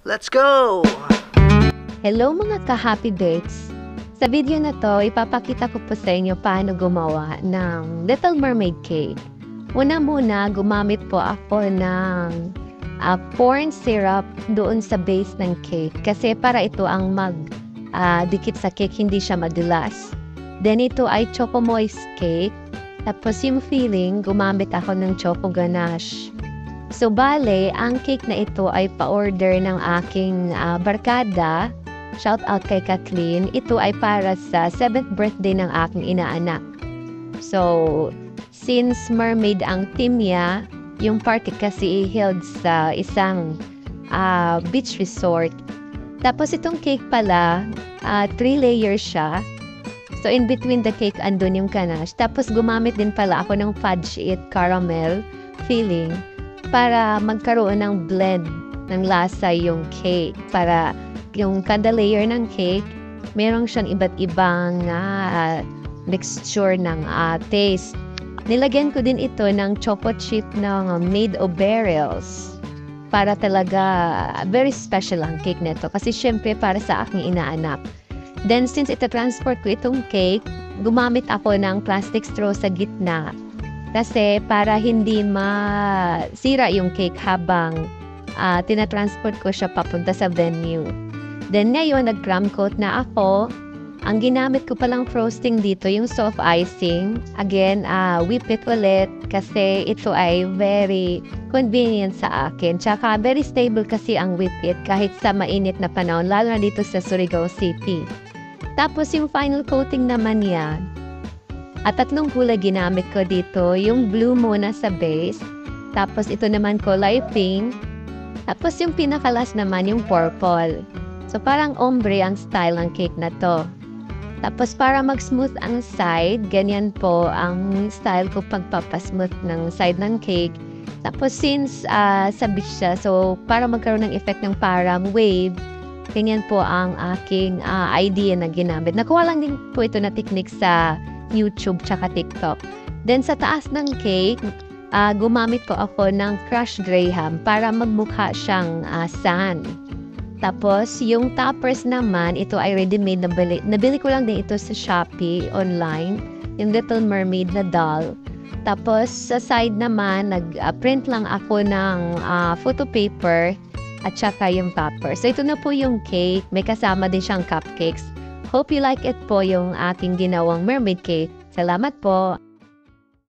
Let's go! Hello mga ka-happy dates! Sa video na to, ipapakita ko po sa inyo paano gumawa ng Little Mermaid cake. Una-muna, gumamit po ako ng corn syrup doon sa base ng cake kasi para ito ang dikit sa cake, hindi siya madulas. Then ito ay choco moist cake. Tapos yung filling, gumamit ako ng choco ganache. So bale, ang cake na ito ay pa-order ng aking barkada. Shout out kay Kathleen. Ito ay para sa 7th birthday ng aking inaanak. So, since mermaid ang team niya, yung party kasi held sa isang beach resort. Tapos itong cake pala, 3 layers siya. So, in between the cake, andun yung ganache. Tapos gumamit din pala ako ng fudge it caramel filling para magkaroon ng blend ng lasa yung cake. Para yung kada layer ng cake, merong siyang iba't ibang mixture ng taste. Nilagyan ko din ito ng choco chip ng made of berries. Para talaga, very special ang cake nito. Kasi syempre para sa aking inaanak. Then since ita-transport ko itong cake, gumamit ako ng plastic straw sa gitna. Kasi para hindi masira yung cake habang tinatransport ko siya papunta sa venue. Then ngayon, nag-crumb coat na ako. Ang ginamit ko palang frosting dito, yung soft icing. Again, whip it ulit kasi ito ay very convenient sa akin. Tsaka very stable kasi ang whip it kahit sa mainit na panahon, lalo na dito sa Surigao City. Tapos yung final coating naman yan, at 3 kulay ginamit ko dito. Yung blue muna sa base. Tapos ito naman kulay pink. Tapos yung pinakalas naman yung purple. So parang ombre ang style ng cake na to. Tapos para mag-smooth ang side, ganyan po ang style ko pagpapasmooth ng side ng cake. Tapos since sa beach siya, so para magkaroon ng effect ng parang wave, ganyan po ang aking idea na ginamit. Nakuha lang din po ito na technique sa YouTube tsaka TikTok. Then sa taas ng cake, gumamit po ako ng crushed graham para magmukha siyang sand. Tapos yung toppers naman, ito ay ready-made na nabili ko lang din ito sa Shopee online, yung Little Mermaid na doll. Tapos sa side naman, nag-print lang ako ng photo paper at saka yung topper. So ito na po yung cake, may kasama din siyang cupcakes. Hope you like it po yung aking ginawang mermaid cake. Salamat po!